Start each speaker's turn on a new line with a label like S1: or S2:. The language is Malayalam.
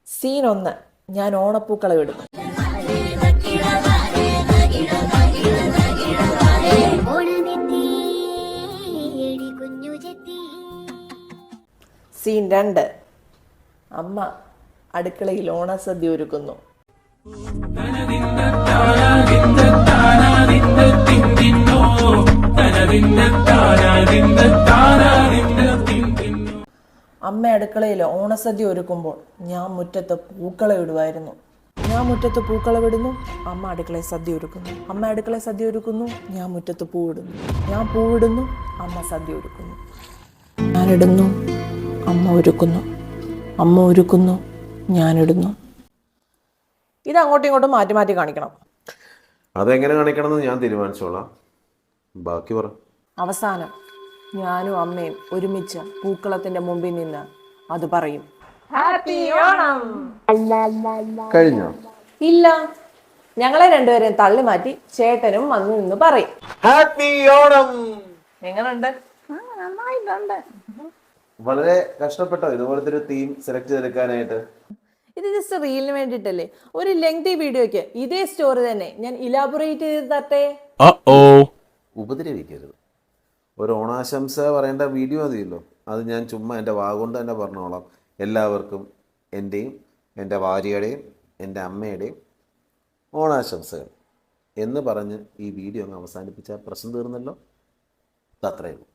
S1: സീൻ 1. ഞാൻ ഓണപ്പൂക്കളം ഇടും. സീൻ 2. അമ്മ അടുക്കളയിൽ ഓണസദ്യ ഒരുക്കുന്നു. അമ്മ അടുക്കളയിൽ ഓണസദ്യ ഒരുക്കുമ്പോൾ ഞാൻ മുറ്റത്ത് പൂക്കളം ഇടുമായിരുന്നു. ഞാൻ മുറ്റത്ത് പൂക്കളം ഇടുന്നു, അമ്മ അടുക്കളയിൽ സദ്യ ഒരുക്കുന്നു. അമ്മ അടുക്കളയിൽ സദ്യ ഒരുക്കുന്നു, ഞാൻ മുറ്റത്ത് പൂവിടുന്നു. ഞാൻ പൂവിടുന്നു, അമ്മ സദ്യ ഒരുക്കുന്നു. ഞാനിടുന്നു, അമ്മ ഒരുക്കുന്നു. അമ്മ ഒരുക്കുന്നു, ഞാനിടുന്നു. ഇത് അങ്ങോട്ടും ഇങ്ങോട്ടും മാറ്റി മാറ്റി കാണിക്കണം.
S2: അതെങ്ങനെ കാണിക്കണമെന്ന് ഞാൻ തീരുമാനിച്ചോളാം. ബാക്കി പറ.
S1: അവസാനം ഞാനും അമ്മയും ഒരുമിച്ച് പൂക്കളത്തിന്റെ മുമ്പിൽ നിന്ന് അത് പറയും. ഹാപ്പി ഓണം.
S2: കഴിഞ്ഞോ?
S1: ഇല്ല, ഞങ്ങളെ രണ്ടുപേരെയും തള്ളി മാറ്റി ചേട്ടനും വന്നു നിന്ന് പറയും
S2: ഹാപ്പി ഓണം.
S1: എങ്ങനുണ്ട്?
S2: വളരെ കഷ്ടപ്പെട്ടോ ഇതുപോലത്തെ ഒരു തീം സെലക്ട് ചെയ്തെടുക്കാനായിട്ട്?
S1: ഇത് ജസ്റ്റ് റീലിന് വേണ്ടിട്ടല്ലേ. ഒരു ലെങ്തി വീഡിയോക്ക് ഇതേ സ്റ്റോറി തന്നെ ഞാൻ ഇലാബറേറ്റ് ചെയ്ത് തരട്ടെ.
S2: ഉപദ്രവിക്കരുത്. ഒരു ഓണാശംസ പറയേണ്ട വീഡിയോ മതിയല്ലോ. അത് ഞാൻ ചുമ്മാ എൻ്റെ വാഗൊണ്ട് തന്നെ പറഞ്ഞോളാം. എല്ലാവർക്കും എൻ്റെയും എൻ്റെ ഭാര്യയുടെയും എൻ്റെ അമ്മയുടെയും ഓണാശംസകൾ എന്ന് പറഞ്ഞ് ഈ വീഡിയോ അങ്ങ് അവസാനിപ്പിച്ചാൽ പ്രശ്നം തീർന്നല്ലോ. അത്രയേ ഉള്ളൂ.